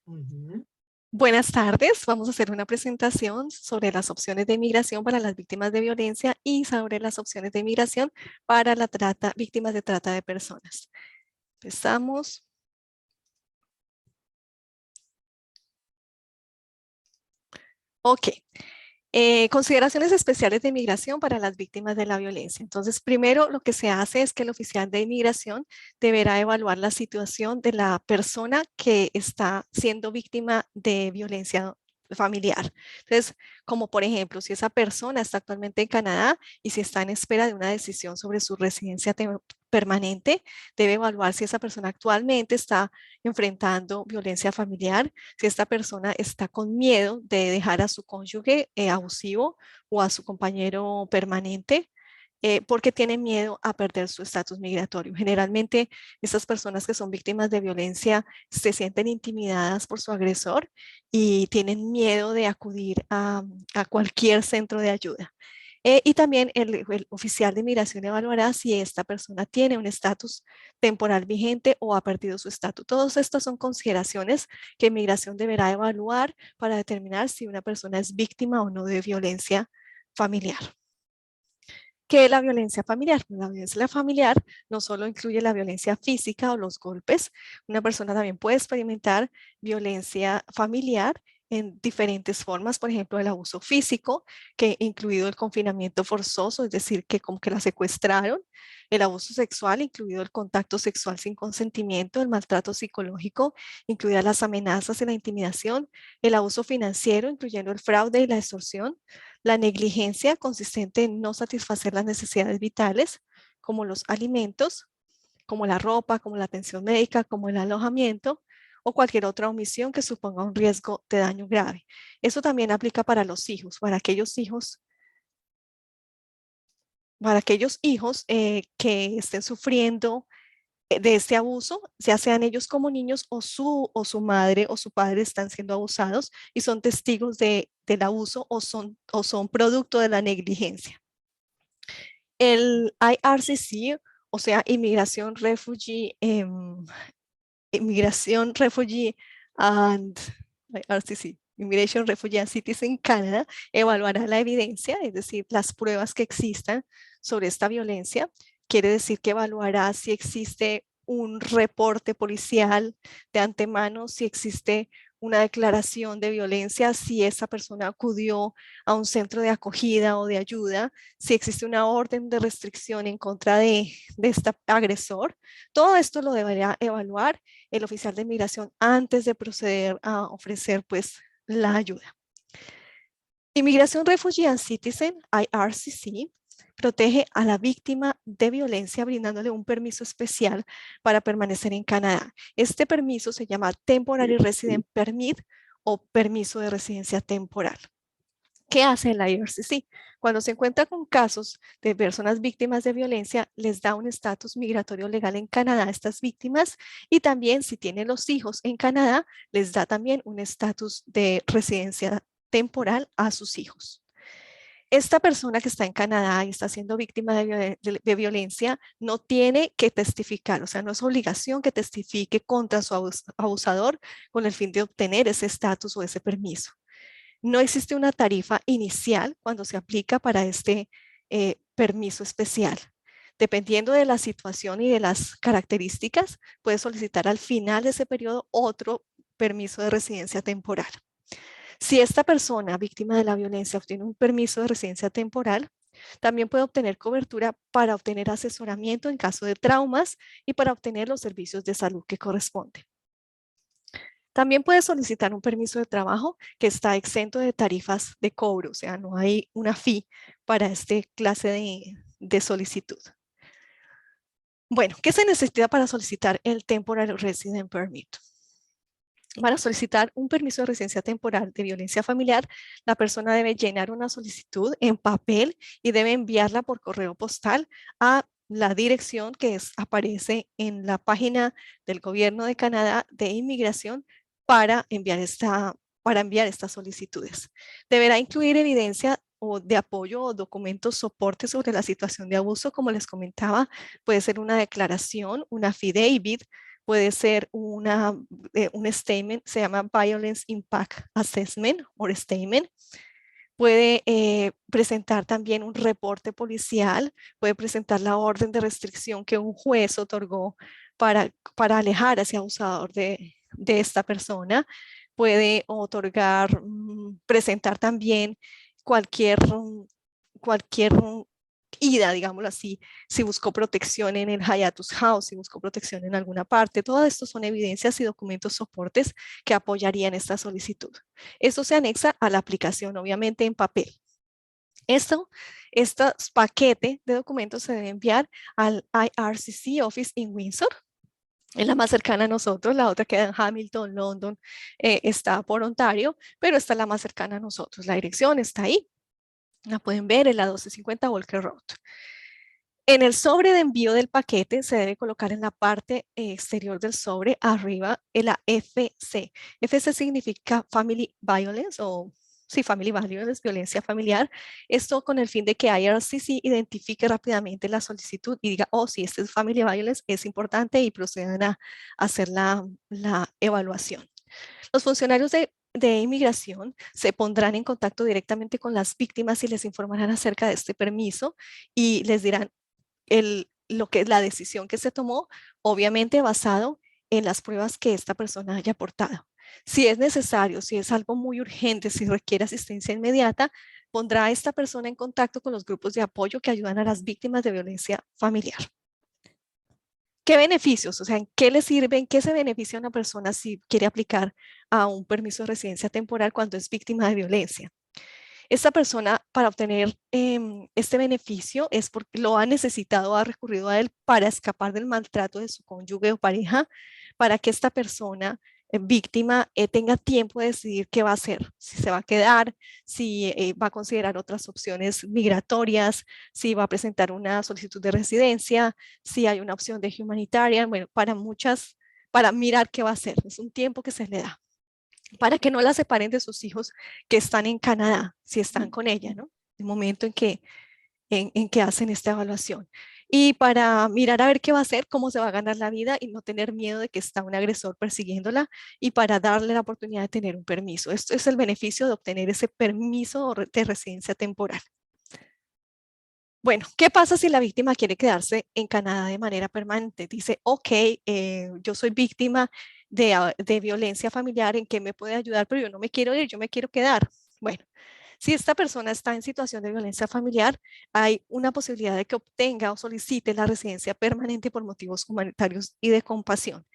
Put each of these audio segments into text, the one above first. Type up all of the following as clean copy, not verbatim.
Ujú. Buenas tardes, vamos a hacer una presentación sobre las opciones de migración para las víctimas de violencia y sobre las opciones de migración para la víctimas de trata de personas. Empezamos. Ok. Consideraciones especiales de migración para las víctimas de la violencia. Entonces, primero lo que se hace es que el oficial de inmigración deberá evaluar la situación de la persona que está siendo víctima de violencia familiar. Entonces, como por ejemplo, si esa persona está actualmente en Canadá y si está en espera de una decisión sobre su residencia permanente, debe evaluar si esa persona actualmente está enfrentando violencia familiar, si esta persona está con miedo de dejar a su cónyuge abusivo o a su compañero permanente, porque tiene miedo a perder su estatus migratorio. Generalmente, estas personas que son víctimas de violencia se sienten intimidadas por su agresor y tienen miedo de acudir a cualquier centro de ayuda. Y también el oficial de migración evaluará si esta persona tiene un estatus temporal vigente o ha perdido su estatus. Todas estas son consideraciones que migración deberá evaluar para determinar si una persona es víctima o no de violencia familiar. ¿Qué es la violencia familiar? La violencia familiar no solo incluye la violencia física o los golpes, una persona también puede experimentar violencia familiar en diferentes formas, por ejemplo, el abuso físico, que incluido el confinamiento forzoso, es decir, que como que la secuestraron, el abuso sexual, incluido el contacto sexual sin consentimiento, el maltrato psicológico, incluidas las amenazas y la intimidación, el abuso financiero, incluyendo el fraude y la extorsión, la negligencia consistente en no satisfacer las necesidades vitales, como los alimentos, como la ropa, como la atención médica, como el alojamiento o cualquier otra omisión que suponga un riesgo de daño grave. Eso también aplica para los hijos, para aquellos hijos que estén sufriendo de este abuso, ya sean ellos como niños o su madre o su padre están siendo abusados y son testigos del abuso o son producto de la negligencia. El IRCC, o sea, Inmigración, Refugee and IRCC, Immigration, Refugee and Citizen Canada, evaluará la evidencia, es decir, las pruebas que existan sobre esta violencia. Quiere decir que evaluará si existe un reporte policial de antemano, si existe una declaración de violencia, si esa persona acudió a un centro de acogida o de ayuda, si existe una orden de restricción en contra de este agresor. Todo esto lo debería evaluar el oficial de migración antes de proceder a ofrecer pues la ayuda. Inmigración Refugee and Citizen, IRCC, protege a la víctima de violencia brindándole un permiso especial para permanecer en Canadá. Este permiso se llama Temporary Resident Permit o permiso de residencia temporal. ¿Qué hace el IRCC? Cuando se encuentra con casos de personas víctimas de violencia, les da un estatus migratorio legal en Canadá a estas víctimas y también si tienen los hijos en Canadá, les da también un estatus de residencia temporal a sus hijos. Esta persona que está en Canadá y está siendo víctima de violencia no tiene que testificar, o sea, no es obligación que testifique contra su abusador con el fin de obtener ese estatus o ese permiso. No existe una tarifa inicial cuando se aplica para este permiso especial. Dependiendo de la situación y de las características, puede solicitar al final de ese periodo otro permiso de residencia temporal. Si esta persona víctima de la violencia obtiene un permiso de residencia temporal, también puede obtener cobertura para obtener asesoramiento en caso de traumas y para obtener los servicios de salud que corresponden. También puede solicitar un permiso de trabajo que está exento de tarifas de cobro, o sea, no hay una fee para este clase de solicitud. Bueno, ¿qué se necesita para solicitar el Temporary Resident Permit? Para solicitar un permiso de residencia temporal de violencia familiar, la persona debe llenar una solicitud en papel y debe enviarla por correo postal a la dirección que aparece en la página del Gobierno de Canadá de Inmigración para enviar estas solicitudes. Deberá incluir evidencia o de apoyo o documentos soporte sobre la situación de abuso, como les comentaba, puede ser una declaración, una affidavit, puede ser un statement, se llama Violence Impact Assessment o statement. Puede presentar también un reporte policial, puede presentar la orden de restricción que un juez otorgó para alejar a ese abusador de esta persona. Puede otorgar, presentar también cualquier, cualquier ida, digámoslo así, si buscó protección en el hiatus house, si buscó protección en alguna parte. Todo esto son evidencias y documentos soportes que apoyarían esta solicitud. Esto se anexa a la aplicación, obviamente en papel. Este paquete de documentos se debe enviar al IRCC Office in Windsor. Es la más cercana a nosotros, la otra queda en Hamilton, London, está por Ontario, pero esta es la más cercana a nosotros. La dirección está ahí. La pueden ver en la 1250 Walker Road. En el sobre de envío del paquete se debe colocar en la parte exterior del sobre arriba en la FC. FC significa Family Violence o sí, Family Violence, violencia familiar. Esto con el fin de que IRCC identifique rápidamente la solicitud y diga, oh, si este es Family Violence, es importante y procedan a hacer la evaluación. Los funcionarios de inmigración se pondrán en contacto directamente con las víctimas y les informarán acerca de este permiso y les dirán lo que es la decisión que se tomó, obviamente basado en las pruebas que esta persona haya aportado. Si es necesario, si es algo muy urgente, si requiere asistencia inmediata, pondrá a esta persona en contacto con los grupos de apoyo que ayudan a las víctimas de violencia familiar. ¿Qué beneficios? O sea, ¿en qué le sirve, en qué se beneficia una persona si quiere aplicar a un permiso de residencia temporal cuando es víctima de violencia? Esta persona, para obtener este beneficio, es porque lo ha necesitado, ha recurrido a él para escapar del maltrato de su cónyuge o pareja, para que esta persona víctima tenga tiempo de decidir qué va a hacer, si se va a quedar, si va a considerar otras opciones migratorias, si va a presentar una solicitud de residencia, si hay una opción de humanitaria, bueno, para mirar qué va a hacer. Es un tiempo que se le da para que no la separen de sus hijos que están en Canadá, si están con ella, ¿no? El momento en que hacen esta evaluación. Y para mirar a ver qué va a hacer, cómo se va a ganar la vida y no tener miedo de que está un agresor persiguiéndola y para darle la oportunidad de tener un permiso. Esto es el beneficio de obtener ese permiso de residencia temporal. Bueno, ¿qué pasa si la víctima quiere quedarse en Canadá de manera permanente? Dice, ok, yo soy víctima de violencia familiar, ¿en qué me puede ayudar? Pero yo no me quiero ir, yo me quiero quedar. Bueno, si esta persona está en situación de violencia familiar, hay una posibilidad de que obtenga o solicite la residencia permanente por motivos humanitarios y de compasión.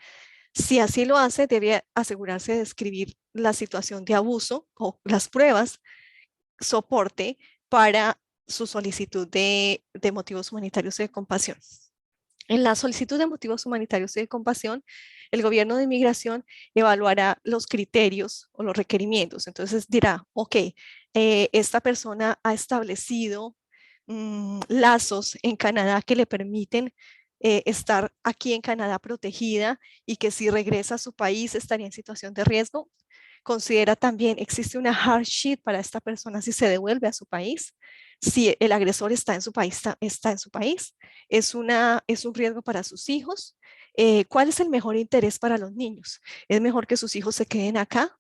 Si así lo hace, debe asegurarse de escribir la situación de abuso o las pruebas, soporte para su solicitud de motivos humanitarios y de compasión. En la solicitud de motivos humanitarios y de compasión, el gobierno de inmigración evaluará los criterios o los requerimientos. Entonces dirá, ok, esta persona ha establecido lazos en Canadá que le permiten estar aquí en Canadá protegida y que si regresa a su país estaría en situación de riesgo. Considera también, existe una hardship para esta persona si se devuelve a su país. Si el agresor está en su país, está en su país. Es un riesgo para sus hijos. ¿Cuál es el mejor interés para los niños? ¿Es mejor que sus hijos se queden acá?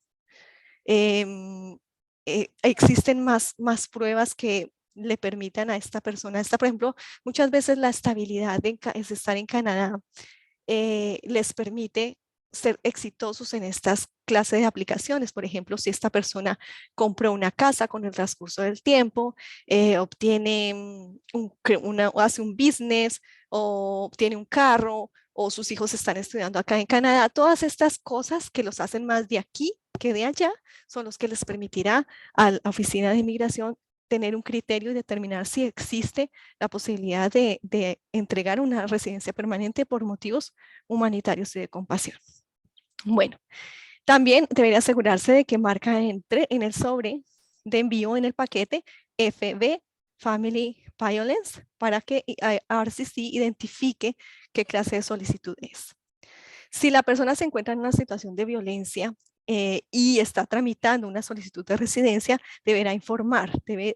Existen más pruebas que le permitan a esta persona. Por ejemplo, muchas veces la estabilidad de estar en Canadá les permite ser exitosos en estas clases de aplicaciones. Por ejemplo, si esta persona compra una casa con el transcurso del tiempo, obtiene hace un business o obtiene un carro o sus hijos están estudiando acá en Canadá, todas estas cosas que los hacen más de aquí que de allá son los que les permitirá a la Oficina de Inmigración tener un criterio y determinar si existe la posibilidad de entregar una residencia permanente por motivos humanitarios y de compasión. Bueno, también debería asegurarse de que marca en el sobre de envío en el paquete FB Family Violence para que RCC identifique qué clase de solicitud es. Si la persona se encuentra en una situación de violencia y está tramitando una solicitud de residencia, debe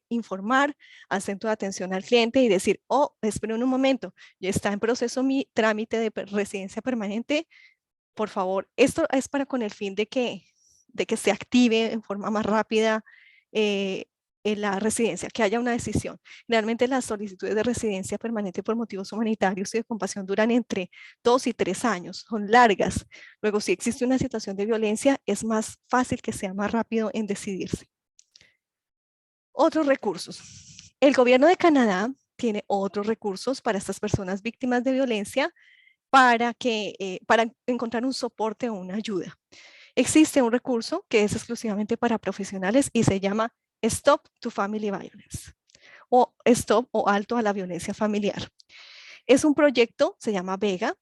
informar al centro de atención al cliente y decir, oh, esperen un momento, ya está en proceso mi trámite de residencia permanente, por favor, esto es para con el fin de que se active en forma más rápida en la residencia, que haya una decisión. Realmente las solicitudes de residencia permanente por motivos humanitarios y de compasión duran entre 2 y 3 años, son largas. Luego, si existe una situación de violencia, es más fácil que sea más rápido en decidirse. Otros recursos. El gobierno de Canadá tiene otros recursos para estas personas víctimas de violencia para encontrar un soporte o una ayuda. Existe un recurso que es exclusivamente para profesionales y se llama Stop to Family Violence o Stop o Alto a la Violencia Familiar. Es un proyecto, se llama VEGA,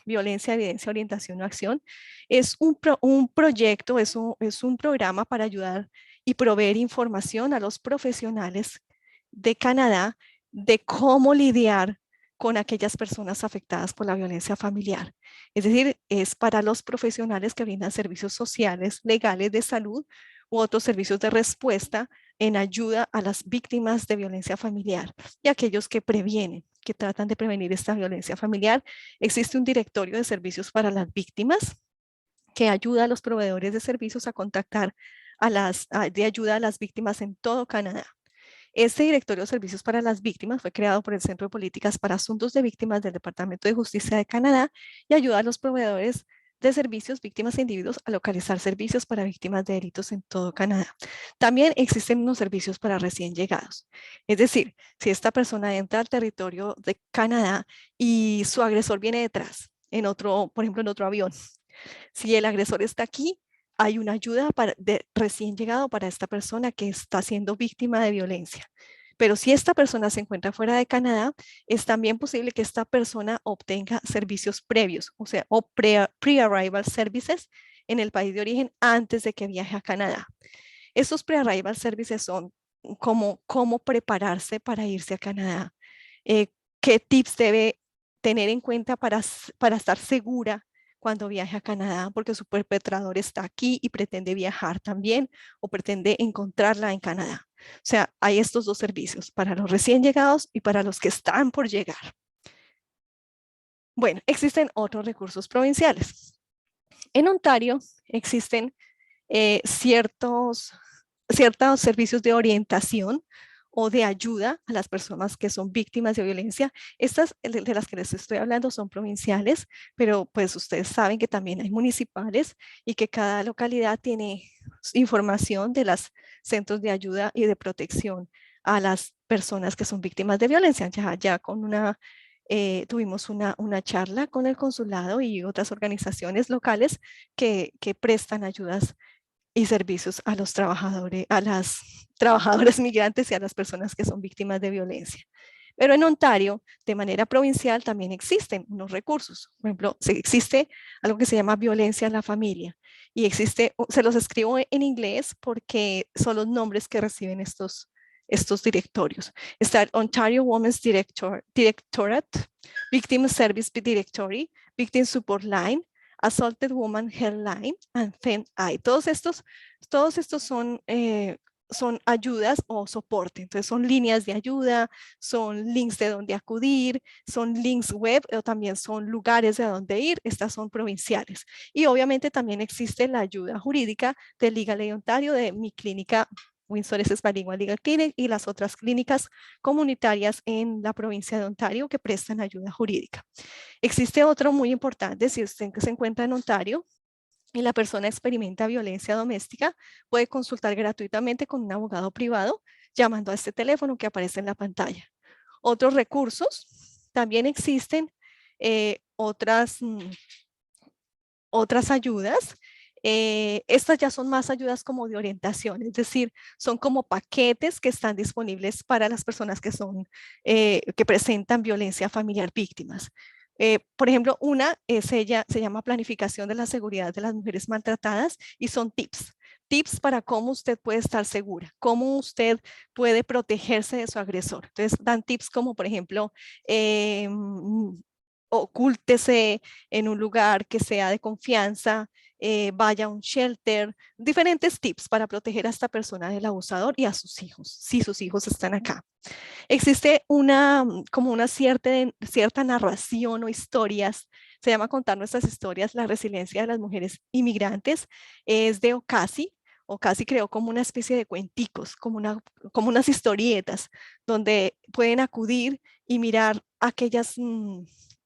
Violencia, Evidencia, Orientación o Acción. Es un proyecto, es un programa para ayudar y proveer información a los profesionales de Canadá de cómo lidiar con aquellas personas afectadas por la violencia familiar. Es decir, es para los profesionales que brindan servicios sociales, legales, de salud u otros servicios de respuesta en ayuda a las víctimas de violencia familiar y aquellos que previenen, que tratan de prevenir esta violencia familiar. Existe un directorio de servicios para las víctimas que ayuda a los proveedores de servicios a contactar de ayuda a las víctimas en todo Canadá. Este directorio de servicios para las víctimas fue creado por el Centro de Políticas para Asuntos de Víctimas del Departamento de Justicia de Canadá y ayuda a los proveedores de servicios, víctimas e individuos a localizar servicios para víctimas de delitos en todo Canadá. También existen unos servicios para recién llegados. Es decir, si esta persona entra al territorio de Canadá y su agresor viene detrás, por ejemplo, en otro avión, si el agresor está aquí, hay una ayuda de recién llegado para esta persona que está siendo víctima de violencia. Pero si esta persona se encuentra fuera de Canadá, es también posible que esta persona obtenga servicios previos, o sea, o pre-arrival services en el país de origen antes de que viaje a Canadá. Estos pre-arrival services son como cómo prepararse para irse a Canadá, qué tips debe tener en cuenta para estar segura cuando viaje a Canadá, porque su perpetrador está aquí y pretende viajar también o pretende encontrarla en Canadá. O sea, hay estos dos servicios para los recién llegados y para los que están por llegar. Bueno, existen otros recursos provinciales. En Ontario existen ciertos servicios de orientación o de ayuda a las personas que son víctimas de violencia. Estas de las que les estoy hablando son provinciales, pero pues ustedes saben que también hay municipales y que cada localidad tiene información de los centros de ayuda y de protección a las personas que son víctimas de violencia. Ya con tuvimos una charla con el consulado y otras organizaciones locales que prestan ayudas y servicios a los trabajadores, a las trabajadoras migrantes y a las personas que son víctimas de violencia. Pero en Ontario, de manera provincial, también existen unos recursos. Por ejemplo, existe algo que se llama violencia en la familia. Y existe, se los escribo en inglés porque son los nombres que reciben estos directorios. Está el Ontario Women's Directorate, Victim Service Directory, Victim Support Line, Assaulted Woman Helpline, and FEMI. Todos estos son ayudas o soporte. Entonces son líneas de ayuda, son links de dónde acudir, son links web o también son lugares de dónde ir. Estas son provinciales. Y obviamente también existe la ayuda jurídica de Legal Aid Ontario, de mi clínica Windsor SS Bilingual Legal Clinic y las otras clínicas comunitarias en la provincia de Ontario que prestan ayuda jurídica. Existe otro muy importante, si usted se encuentra en Ontario y la persona experimenta violencia doméstica, puede consultar gratuitamente con un abogado privado llamando a este teléfono que aparece en la pantalla. Otros recursos, también existen otras ayudas. Estas ya son más ayudas como de orientación, es decir, son como paquetes que están disponibles para las personas que presentan violencia familiar víctimas. Por ejemplo, una se llama Planificación de la Seguridad de las Mujeres Maltratadas y son tips para cómo usted puede estar segura, cómo usted puede protegerse de su agresor. Entonces dan tips como, por ejemplo, ocúltese en un lugar que sea de confianza, vaya a un shelter, diferentes tips para proteger a esta persona del abusador y a sus hijos, si sus hijos están acá. Existe como una cierta narración o historias Se llama Contar nuestras historias, la resiliencia de las mujeres inmigrantes. Es de Ocasi. Ocasi creó como una especie de cuenticos, como unas historietas, donde pueden acudir y mirar aquellas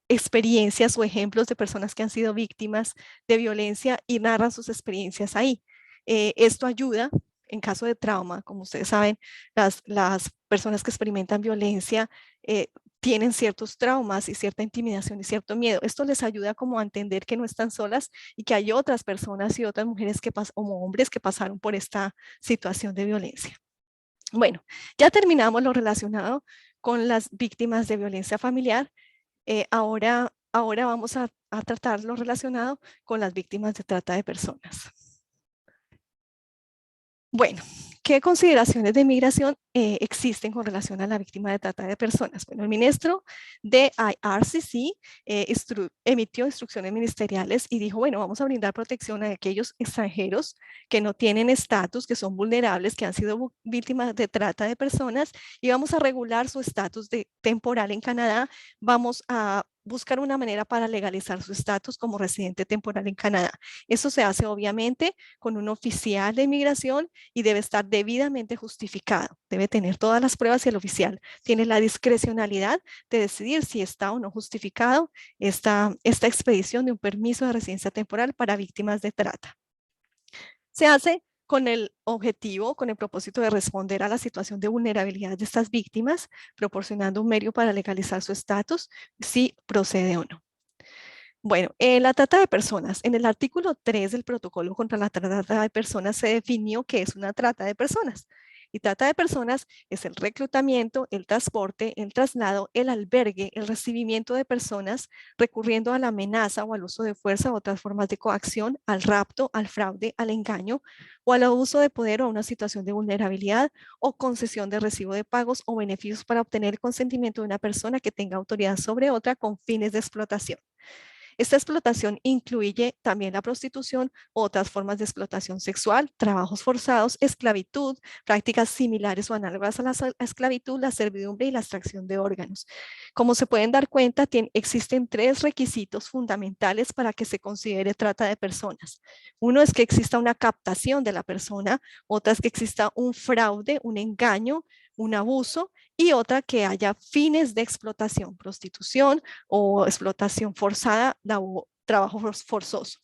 experiencias o ejemplos de personas que han sido víctimas de violencia y narran sus experiencias ahí. Esto ayuda en caso de trauma. Como ustedes saben, las personas que experimentan violencia tienen ciertos traumas y cierta intimidación y cierto miedo. Esto les ayuda como a entender que no están solas y que hay otras personas y otras mujeres como hombres que pasaron por esta situación de violencia. Bueno, ya terminamos lo relacionado con las víctimas de violencia familiar. Ahora vamos a tratar lo relacionado con las víctimas de trata de personas. Bueno, ¿qué consideraciones de migración existen con relación a la víctima de trata de personas? Bueno, el ministro de IRCC emitió instrucciones ministeriales y dijo, bueno, vamos a brindar protección a aquellos extranjeros que no tienen estatus, que son vulnerables, que han sido víctimas de trata de personas, y vamos a regular su estatus temporal en Canadá. Vamos a buscar una manera para legalizar su estatus como residente temporal en Canadá. Eso se hace obviamente con un oficial de inmigración y debe estar debidamente justificado. Debe tener todas las pruebas y el oficial tiene la discrecionalidad de decidir si está o no justificado esta expedición de un permiso de residencia temporal para víctimas de trata. Se hace con el objetivo, con el propósito de responder a la situación de vulnerabilidad de estas víctimas, proporcionando un medio para legalizar su estatus, si procede o no. Bueno, la trata de personas. En el artículo 3 del protocolo contra la trata de personas se definió qué es una trata de personas. Y trata de personas es el reclutamiento, el transporte, el traslado, el albergue, el recibimiento de personas recurriendo a la amenaza o al uso de fuerza o otras formas de coacción, al rapto, al fraude, al engaño o al abuso de poder o a una situación de vulnerabilidad o concesión de recibo de pagos o beneficios para obtener el consentimiento de una persona que tenga autoridad sobre otra con fines de explotación. Esta explotación incluye también la prostitución, otras formas de explotación sexual, trabajos forzados, esclavitud, prácticas similares o análogas a la esclavitud, la servidumbre y la extracción de órganos. Como se pueden dar cuenta, existen tres requisitos fundamentales para que se considere trata de personas. Uno es que exista una captación de la persona, otra es que exista un fraude, un engaño, un abuso, y otra que haya fines de explotación, prostitución o explotación forzada, trabajo forzoso.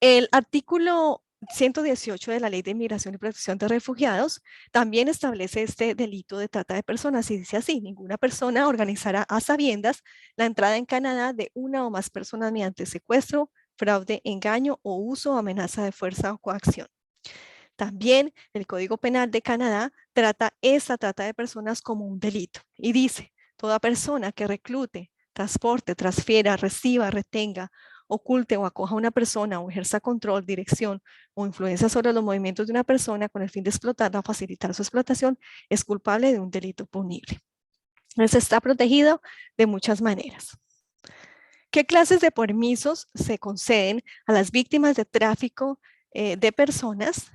El artículo 118 de la Ley de Inmigración y Protección de Refugiados también establece este delito de trata de personas y dice así: ninguna persona organizará a sabiendas la entrada en Canadá de una o más personas mediante secuestro, fraude, engaño o uso o amenaza de fuerza o coacción. También el Código Penal de Canadá trata esa trata de personas como un delito y dice: toda persona que reclute, transporte, transfiera, reciba, retenga, oculte o acoja a una persona o ejerza control, dirección o influencia sobre los movimientos de una persona con el fin de explotarla o facilitar su explotación es culpable de un delito punible. Entonces está protegido de muchas maneras. ¿Qué clases de permisos se conceden a las víctimas de tráfico de personas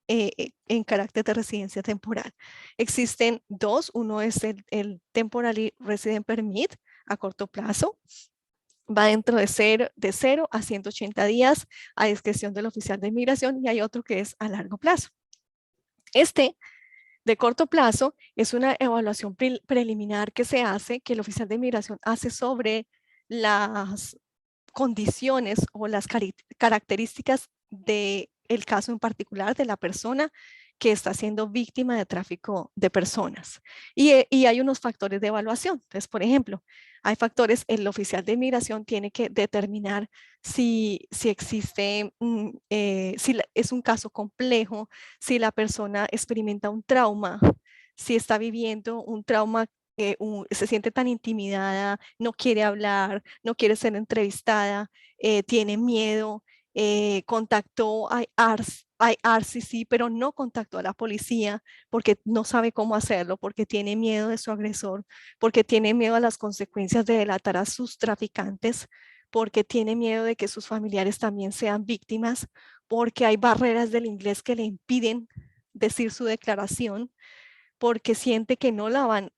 en carácter de residencia temporal? Existen dos. Uno es el Temporary Resident Permit a corto plazo. Va dentro de 0 a 180 días a discreción del oficial de inmigración, y hay otro que es a largo plazo. Este de corto plazo es una evaluación preliminar que se hace, que el oficial de inmigración hace sobre las condiciones o las características del caso en particular de la persona que está siendo víctima de tráfico de personas. Y hay unos factores de evaluación. Entonces, por ejemplo, hay factores, el oficial de inmigración tiene que determinar si existe, si es un caso complejo, si la persona experimenta un trauma, si está viviendo un trauma, se siente tan intimidada, no quiere hablar, no quiere ser entrevistada, tiene miedo, contactó a IRCC, pero no contactó a la policía porque no sabe cómo hacerlo, porque tiene miedo de su agresor, porque tiene miedo a las consecuencias de delatar a sus traficantes, porque tiene miedo de que sus familiares también sean víctimas, porque hay barreras del inglés que le impiden decir su declaración, porque siente que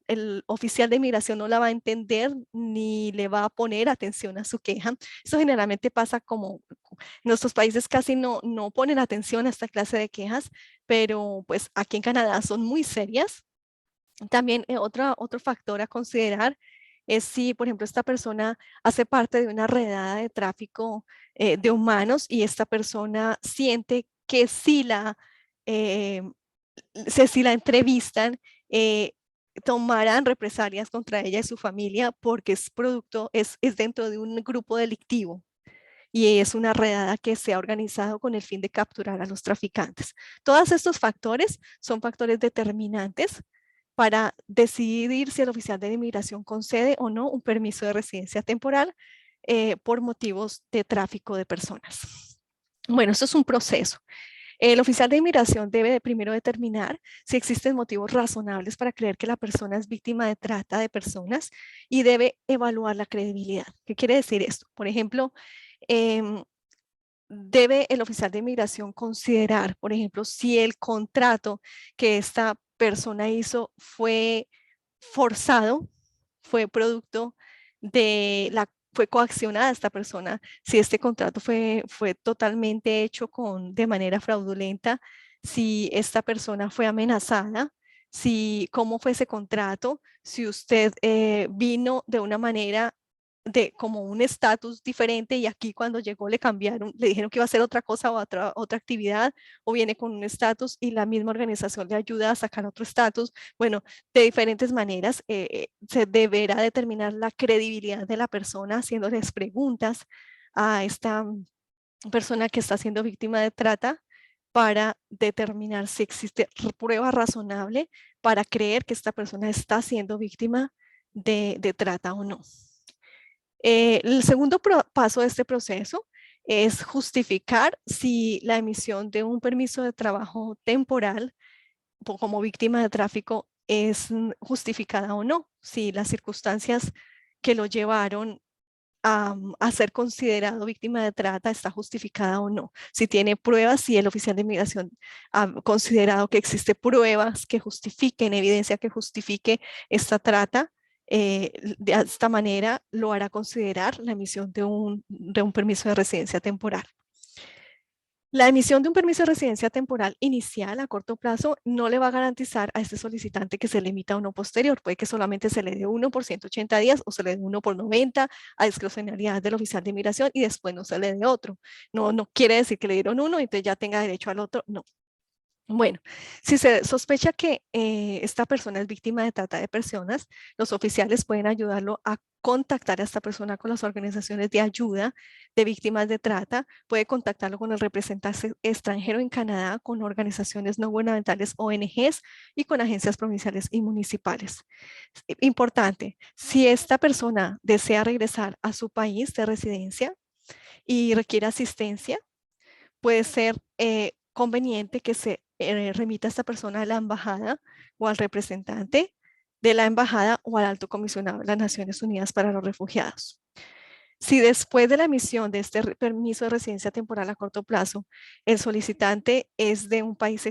el oficial de inmigración no la va a entender ni le va a poner atención a su queja. Eso generalmente pasa como en nuestros países casi no ponen atención a esta clase de quejas, pero pues aquí en Canadá son muy serias. También otro factor a considerar es si, por ejemplo, esta persona hace parte de una redada de tráfico de humanos y esta persona siente que eh, si la entrevistan, tomarán represalias contra ella y su familia porque es dentro de un grupo delictivo y es una redada que se ha organizado con el fin de capturar a los traficantes. Todos estos factores son factores determinantes para decidir si el oficial de inmigración concede o no un permiso de residencia temporal por motivos de tráfico de personas. Bueno, esto es un proceso. El oficial de inmigración debe primero determinar si existen motivos razonables para creer que la persona es víctima de trata de personas y debe evaluar la credibilidad. ¿Qué quiere decir esto? Por ejemplo, em, debe el oficial de inmigración considerar, por ejemplo, si el contrato que esta persona hizo fue forzado, fue producto fue coaccionada esta persona, si este contrato fue totalmente hecho de manera fraudulenta, si esta persona fue amenazada, cómo fue ese contrato, si usted vino de una manera como un estatus diferente y aquí cuando llegó le cambiaron, le dijeron que iba a hacer otra cosa o otra actividad, o viene con un estatus y la misma organización le ayuda a sacar otro estatus. Bueno, de diferentes maneras se deberá determinar la credibilidad de la persona haciéndoles preguntas a esta persona que está siendo víctima de trata para determinar si existe prueba razonable para creer que esta persona está siendo víctima de trata o no. El segundo paso de este proceso es justificar si la emisión de un permiso de trabajo temporal como víctima de tráfico es justificada o no, si las circunstancias que lo llevaron a ser considerado víctima de trata está justificada o no. Si tiene pruebas, si el oficial de inmigración ha considerado que existe pruebas que justifiquen, evidencia que justifique esta trata, de esta manera lo hará considerar la emisión de un permiso de residencia temporal. La emisión de un permiso de residencia temporal inicial a corto plazo no le va a garantizar a este solicitante que se le emita uno posterior. Puede que solamente se le dé uno por 180 días o se le dé uno por 90 a discrecionalidad del oficial de inmigración y después no se le dé otro. No quiere decir que le dieron uno y entonces ya tenga derecho al otro. No. Bueno, si se sospecha que esta persona es víctima de trata de personas, los oficiales pueden ayudarlo a contactar a esta persona con las organizaciones de ayuda de víctimas de trata, puede contactarlo con el representante extranjero en Canadá, con organizaciones no gubernamentales, ONGs, y con agencias provinciales y municipales. Importante, si esta persona desea regresar a su país de residencia y requiere asistencia, puede ser conveniente que se remita a esta persona a la embajada o al representante de la embajada o al alto comisionado de las Naciones Unidas para los Refugiados. Si después de la emisión de este permiso de residencia temporal a corto plazo, el solicitante es de un país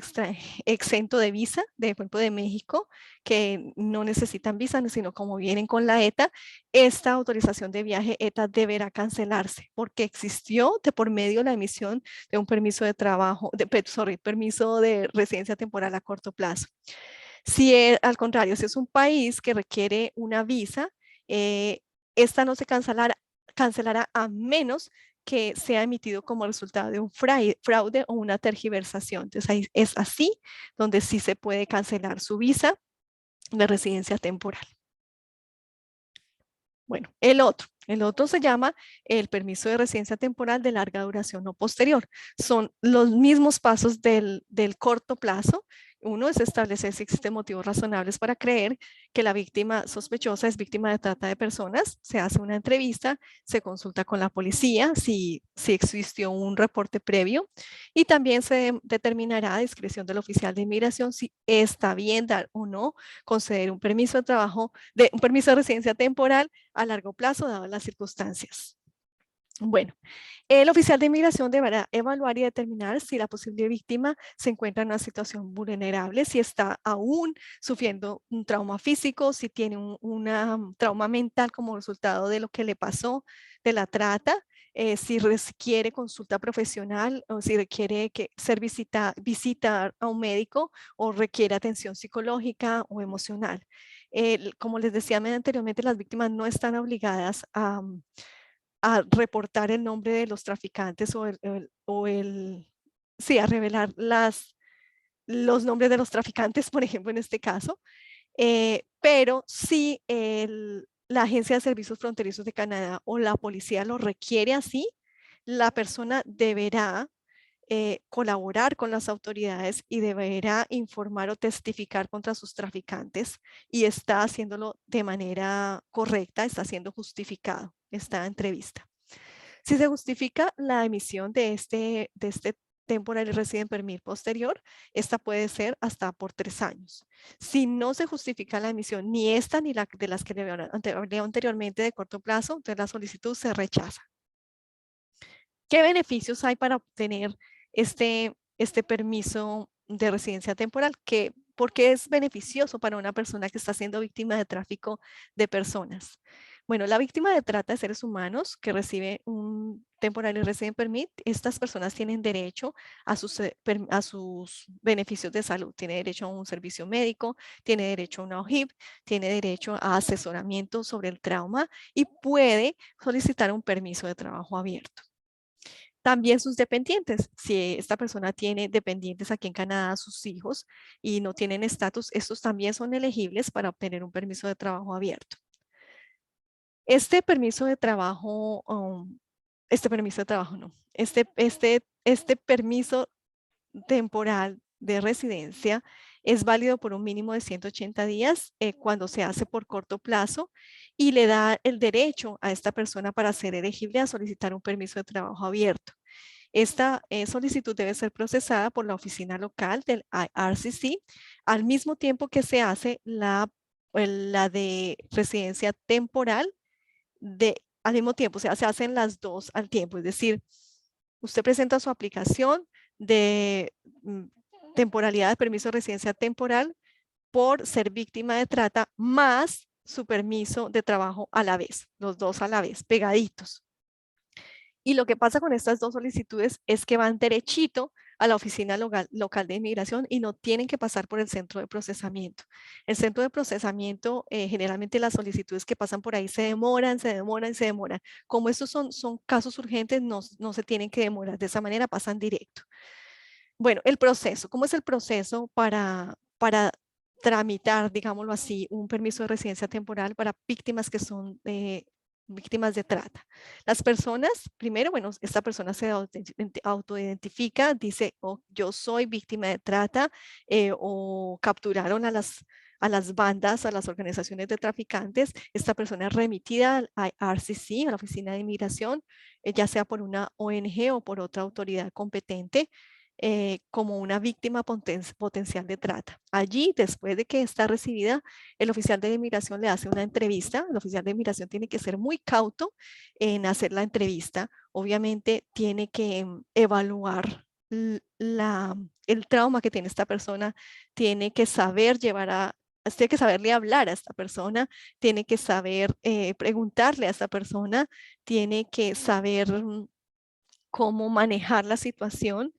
exento de visa, por ejemplo de México, que no necesitan visa, sino como vienen con la ETA, esta autorización de viaje ETA deberá cancelarse porque existió de por medio la emisión de un permiso de trabajo, permiso de residencia temporal a corto plazo. Si al contrario, si es un país que requiere una visa, esta no se cancelará a menos que sea emitido como resultado de un fraude o una tergiversación. Entonces ahí es así donde sí se puede cancelar su visa de residencia temporal. Bueno, el otro se llama el permiso de residencia temporal de larga duración o posterior. Son los mismos pasos del corto plazo. Uno es establecer si existen motivos razonables para creer que la víctima sospechosa es víctima de trata de personas. Se hace una entrevista, se consulta con la policía si existió un reporte previo y también se determinará a discreción del oficial de inmigración si está bien dar o no conceder un permiso de trabajo, un permiso de residencia temporal a largo plazo, dadas las circunstancias. Bueno, el oficial de inmigración deberá evaluar y determinar si la posible víctima se encuentra en una situación vulnerable, si está aún sufriendo un trauma físico, si tiene un trauma mental como resultado de lo que le pasó, de la trata, si requiere consulta profesional o si requiere visitar a un médico o requiere atención psicológica o emocional. Como les decía anteriormente, las víctimas no están obligadas a reportar el nombre de los traficantes sí, a revelar los nombres de los traficantes, por ejemplo, en este caso, pero si la Agencia de Servicios Fronterizos de Canadá o la policía lo requiere así, la persona deberá colaborar con las autoridades y deberá informar o testificar contra sus traficantes y está haciéndolo de manera correcta, está siendo justificado esta entrevista. Si se justifica la emisión de este Temporary Resident Permit posterior, esta puede ser hasta por 3 años. Si no se justifica la emisión, ni esta ni la de las que le hablé anteriormente de corto plazo, entonces la solicitud se rechaza. ¿Qué beneficios hay para obtener este permiso de residencia temporal? ¿Por qué es beneficioso para una persona que está siendo víctima de tráfico de personas? Bueno, la víctima de trata de seres humanos que recibe un Temporary Resident Permit, estas personas tienen derecho a sus beneficios de salud. Tiene derecho a un servicio médico, tiene derecho a una OHIP, tiene derecho a asesoramiento sobre el trauma y puede solicitar un permiso de trabajo abierto. También sus dependientes. Si esta persona tiene dependientes aquí en Canadá, sus hijos, y no tienen estatus, estos también son elegibles para obtener un permiso de trabajo abierto. Este permiso de trabajo, este permiso temporal de residencia es válido por un mínimo de 180 días cuando se hace por corto plazo y le da el derecho a esta persona para ser elegible a solicitar un permiso de trabajo abierto. Esta solicitud debe ser procesada por la oficina local del IRCC al mismo tiempo que se hace la de residencia temporal al mismo tiempo, o sea, se hacen las dos al tiempo, es decir, usted presenta su aplicación de temporalidad de permiso de residencia temporal por ser víctima de trata más su permiso de trabajo a la vez, los dos a la vez, pegaditos. Y lo que pasa con estas dos solicitudes es que van derechito a la oficina local de inmigración y no tienen que pasar por el centro de procesamiento. El centro de procesamiento, generalmente las solicitudes que pasan por ahí se demoran. Como estos son casos urgentes, no se tienen que demorar. De esa manera pasan directo. Bueno, el proceso. ¿Cómo es el proceso para tramitar, digámoslo así, un permiso de residencia temporal para víctimas que son víctimas de trata? Las personas, primero, bueno, esta persona se autoidentifica, dice, oh, yo soy víctima de trata o capturaron a las bandas, a las organizaciones de traficantes. Esta persona es remitida a RCC, a la Oficina de Inmigración, ya sea por una ONG o por otra autoridad competente. Como una víctima potencial de trata. Allí, después de que está recibida, el oficial de inmigración le hace una entrevista. El oficial de inmigración tiene que ser muy cauto en hacer la entrevista. Obviamente tiene que evaluar el trauma que tiene esta persona, tiene que tiene que saberle hablar a esta persona, tiene que saber preguntarle a esta persona, tiene que saber cómo manejar la situación.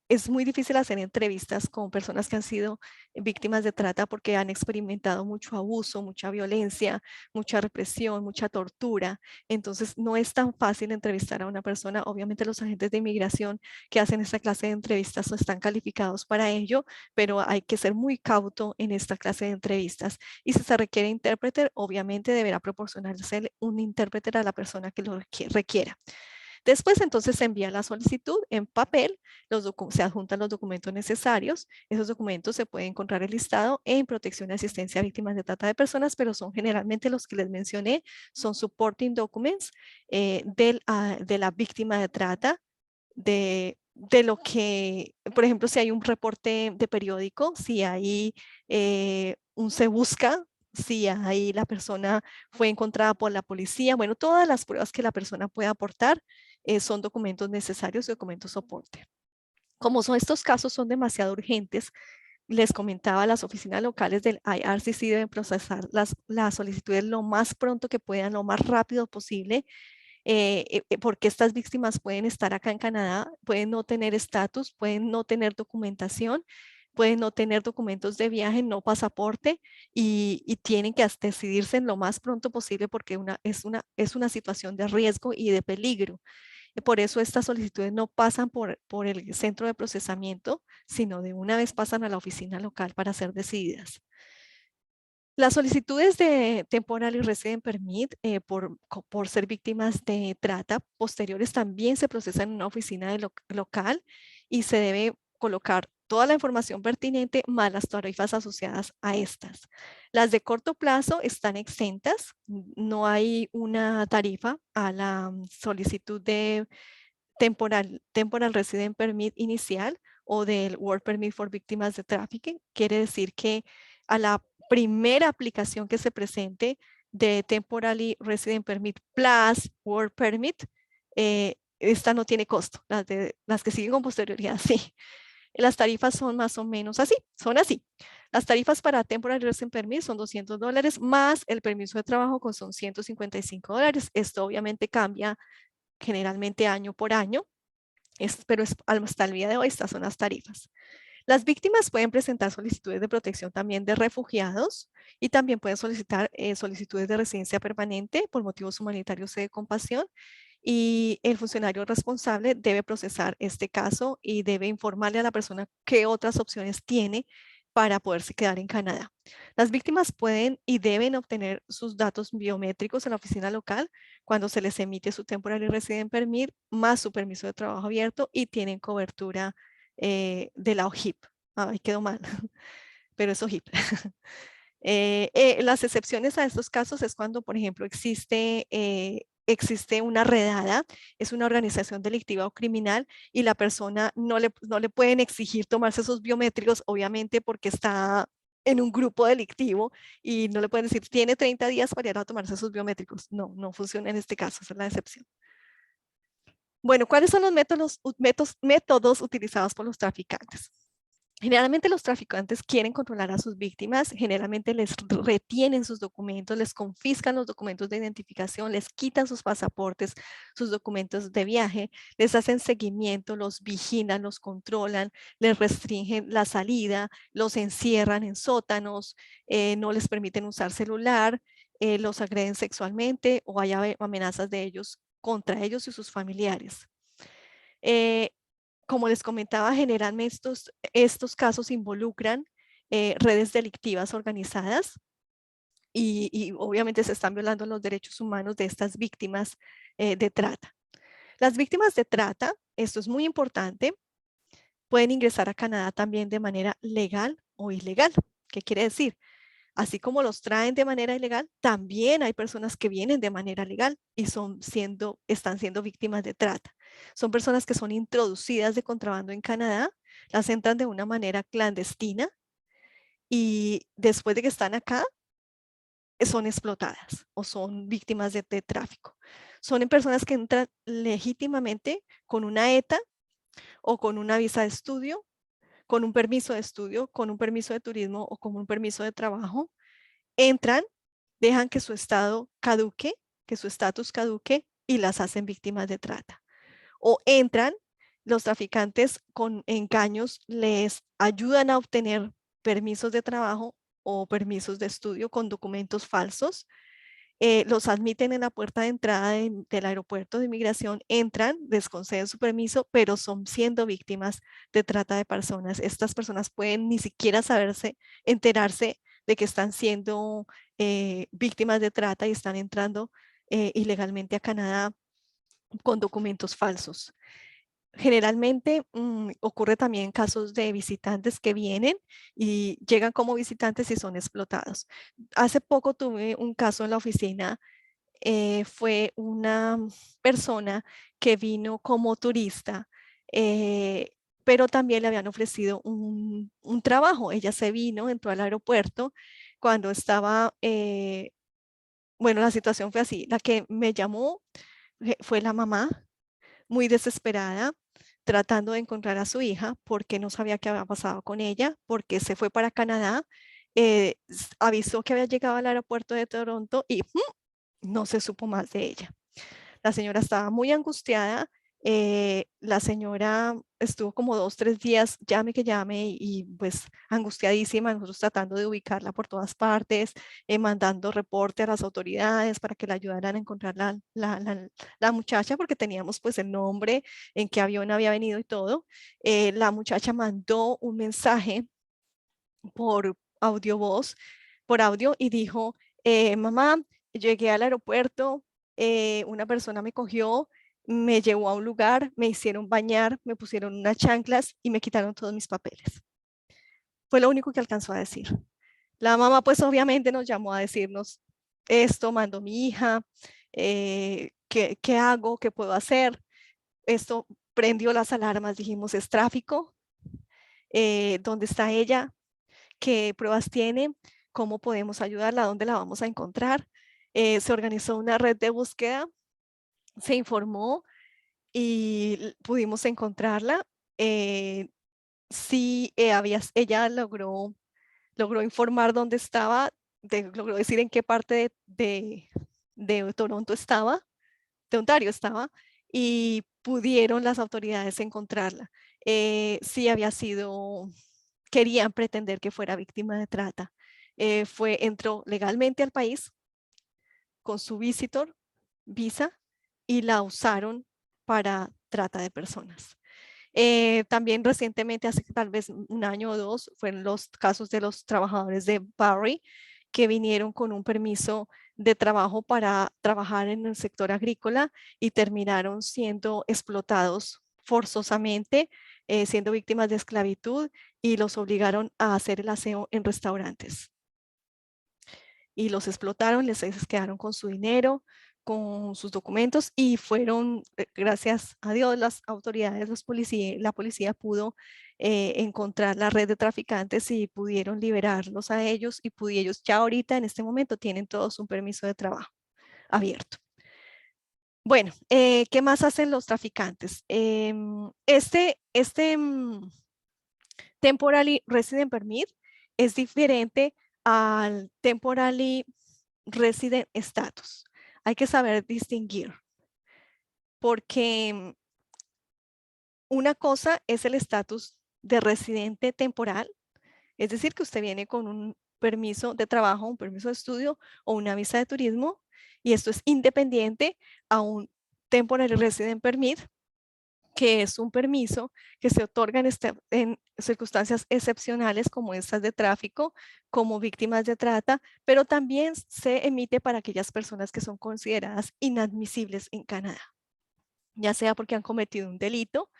Es muy difícil hacer entrevistas con personas que han sido víctimas de trata porque han experimentado mucho abuso, mucha violencia, mucha represión, mucha tortura. Entonces no es tan fácil entrevistar a una persona. Obviamente los agentes de inmigración que hacen esta clase de entrevistas no están calificados para ello, pero hay que ser muy cauto en esta clase de entrevistas. Y si se requiere intérprete, obviamente deberá proporcionarse un intérprete a la persona que lo requiera. Después entonces se envía la solicitud en papel, se adjuntan los documentos necesarios. Esos documentos se pueden encontrar el listado en Protección y Asistencia a Víctimas de Trata de Personas, pero son generalmente los que les mencioné, son supporting documents de la víctima de trata, de lo que, por ejemplo, si hay un reporte de periódico, si hay un se busca, si ahí la persona fue encontrada por la policía. Bueno, todas las pruebas que la persona pueda aportar son documentos necesarios y documentos soporte. Como estos casos son demasiado urgentes, les comentaba, las oficinas locales del IRCC deben procesar las solicitudes lo más pronto que puedan, lo más rápido posible, porque estas víctimas pueden estar acá en Canadá, pueden no tener estatus, pueden no tener documentación, pueden no tener documentos de viaje, no pasaporte, y tienen que decidirse en lo más pronto posible porque es una situación de riesgo y de peligro. Por eso estas solicitudes no pasan por el centro de procesamiento, sino de una vez pasan a la oficina local para ser decididas. Las solicitudes de Temporary Resident Permit por ser víctimas de trata posteriores también se procesan en una oficina local y se debe colocar toda la información pertinente más las tarifas asociadas a estas. Las de corto plazo están exentas, no hay una tarifa a la solicitud de Temporal Resident Permit inicial o del Work Permit for víctimas de trafficking. Quiere decir que a la primera aplicación que se presente de Temporary Resident Permit plus Work Permit, esta no tiene costo. Las que siguen con posterioridad, sí. Las tarifas son más o menos así, son así. Las tarifas para Temporary Resident Permit son $200 más el permiso de trabajo son $155. Esto obviamente cambia generalmente año por año, pero hasta el día de hoy estas son las tarifas. Las víctimas pueden presentar solicitudes de protección también de refugiados y también pueden solicitar solicitudes de residencia permanente por motivos humanitarios y de compasión, y el funcionario responsable debe procesar este caso y debe informarle a la persona qué otras opciones tiene para poderse quedar en Canadá. Las víctimas pueden y deben obtener sus datos biométricos en la oficina local cuando se les emite su Temporary Resident Permit más su permiso de trabajo abierto y tienen cobertura de la OHIP. Ay, quedó mal, pero es OHIP. Las excepciones a estos casos es cuando, por ejemplo, existe una redada, es una organización delictiva o criminal y la persona no le pueden exigir tomarse esos biométricos, obviamente porque está en un grupo delictivo y no le pueden decir, tiene 30 días para ir a tomarse esos biométricos. No, no funciona en este caso, esa es la excepción. Bueno, ¿cuáles son los métodos utilizados por los traficantes? Generalmente los traficantes quieren controlar a sus víctimas, generalmente les retienen sus documentos, les confiscan los documentos de identificación, les quitan sus pasaportes, sus documentos de viaje, les hacen seguimiento, los vigilan, los controlan, les restringen la salida, los encierran en sótanos, no les permiten usar celular, los agreden sexualmente o hay amenazas de ellos contra ellos y sus familiares. Como les comentaba, generalmente estos casos involucran redes delictivas organizadas y obviamente se están violando los derechos humanos de estas víctimas de trata. Las víctimas de trata, esto es muy importante, pueden ingresar a Canadá también de manera legal o ilegal. ¿Qué quiere decir? Así como los traen de manera ilegal, también hay personas que vienen de manera legal y están siendo víctimas de trata. Son personas que son introducidas de contrabando en Canadá, las entran de una manera clandestina y después de que están acá, son explotadas o son víctimas de tráfico. Son personas que entran legítimamente con una ETA o con una visa de estudio, con un permiso de estudio, con un permiso de turismo o con un permiso de trabajo. Entran, dejan que su estado caduque, que su estatus caduque y las hacen víctimas de trata. O entran, los traficantes con engaños les ayudan a obtener permisos de trabajo o permisos de estudio con documentos falsos. Los admiten en la puerta de entrada del aeropuerto de inmigración, entran, les conceden su permiso, pero son siendo víctimas de trata de personas. Estas personas pueden ni siquiera enterarse de que están siendo víctimas de trata y están entrando ilegalmente a Canadá con documentos falsos. Generalmente ocurre también casos de visitantes que vienen y llegan como visitantes y son explotados. Hace poco tuve un caso en la oficina, fue una persona que vino como turista, pero también le habían ofrecido un trabajo. Ella se vino, entró al aeropuerto, cuando estaba, bueno, la situación fue así. La que me llamó fue la mamá, muy desesperada, tratando de encontrar a su hija porque no sabía qué había pasado con ella, porque se fue para Canadá, avisó que había llegado al aeropuerto de Toronto y no se supo más de ella. La señora estaba muy angustiada. La señora estuvo como 2, 3 días, llame que llame, y pues angustiadísima, nosotros tratando de ubicarla por todas partes, mandando reporte a las autoridades para que la ayudaran a encontrar la muchacha, porque teníamos pues el nombre, en qué avión había venido y todo. La muchacha mandó un mensaje por audio voz, por audio, y dijo, mamá, llegué al aeropuerto, una persona me cogió, me llevó a un lugar, me hicieron bañar, me pusieron unas chanclas y me quitaron todos mis papeles. Fue lo único que alcanzó a decir. La mamá pues obviamente nos llamó a decirnos, esto mandó mi hija, ¿qué hago? ¿Qué puedo hacer? Esto prendió las alarmas, dijimos, es tráfico. ¿Dónde está ella? ¿Qué pruebas tiene? ¿Cómo podemos ayudarla? ¿Dónde la vamos a encontrar? Se organizó una red de búsqueda, se informó y pudimos encontrarla. Sí, ella logró informar dónde estaba, logró decir en qué parte de Toronto estaba, de Ontario estaba, y pudieron las autoridades encontrarla. Sí había sido, querían pretender que fuera víctima de trata. Entró legalmente al país con su visitor, visa, y la usaron para trata de personas. También recientemente, hace tal vez un año o dos, fueron los casos de los trabajadores de Barrie que vinieron con un permiso de trabajo para trabajar en el sector agrícola y terminaron siendo explotados forzosamente, siendo víctimas de esclavitud, y los obligaron a hacer el aseo en restaurantes. Y los explotaron, les quedaron con su dinero, con sus documentos, y fueron, gracias a Dios, las autoridades, la policía pudo encontrar la red de traficantes y pudieron liberarlos a ellos, y ellos ya ahorita en este momento tienen todos un permiso de trabajo abierto. Bueno, ¿qué más hacen los traficantes? Temporary Resident Permit es diferente al Temporary Resident Status. Hay que saber distinguir, porque una cosa es el estatus de residente temporal, es decir, que usted viene con un permiso de trabajo, un permiso de estudio o una visa de turismo, y esto es independiente a un Temporary Resident Permit, que es un permiso que se otorga en circunstancias excepcionales como estas de tráfico, como víctimas de trata, pero también se emite para aquellas personas que son consideradas inadmisibles en Canadá, ya sea porque han cometido un delito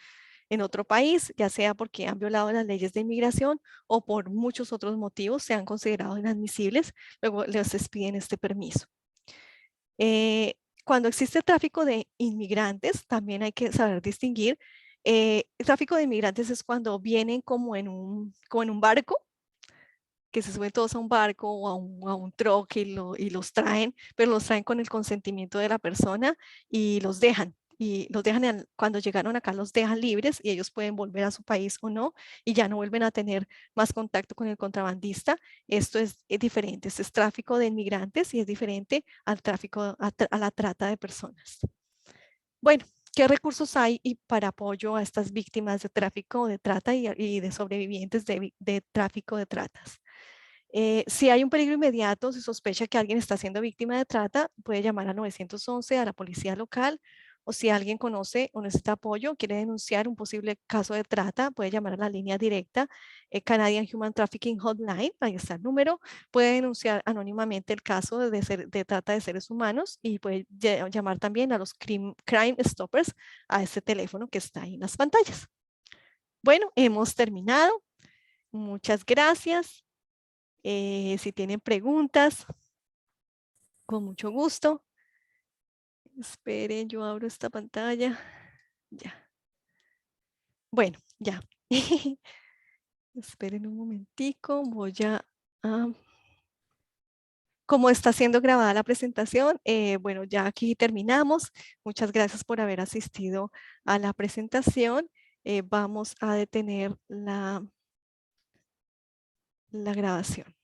en otro país, ya sea porque han violado las leyes de inmigración o por muchos otros motivos se han considerado inadmisibles, luego les expiden este permiso. Cuando existe tráfico de inmigrantes, también hay que saber distinguir. El tráfico de inmigrantes es cuando vienen como en un barco, que se suben todos a un barco o a un truck y los traen, pero los traen con el consentimiento de la persona y los dejan. Y los dejan, cuando llegaron acá, los dejan libres y ellos pueden volver a su país o no, y ya no vuelven a tener más contacto con el contrabandista. Esto es diferente, este es tráfico de inmigrantes y es diferente al tráfico, a la trata de personas. Bueno, ¿qué recursos hay para apoyo a estas víctimas de tráfico, de trata y de sobrevivientes de tráfico de tratas? Si hay un peligro inmediato, si sospecha que alguien está siendo víctima de trata, puede llamar al 911, a la policía local, o si alguien conoce o necesita apoyo, quiere denunciar un posible caso de trata, puede llamar a la línea directa, Canadian Human Trafficking Hotline, ahí está el número, puede denunciar anónimamente el caso de trata de seres humanos, y puede llamar también a los Crime Stoppers a ese teléfono que está ahí en las pantallas. Bueno, hemos terminado. Muchas gracias. Si tienen preguntas, con mucho gusto. Esperen, yo abro esta pantalla. Ya. Bueno, ya. Esperen un momentico. Voy a Como está siendo grabada la presentación, bueno, ya aquí terminamos. Muchas gracias por haber asistido a la presentación. Vamos a detener la grabación.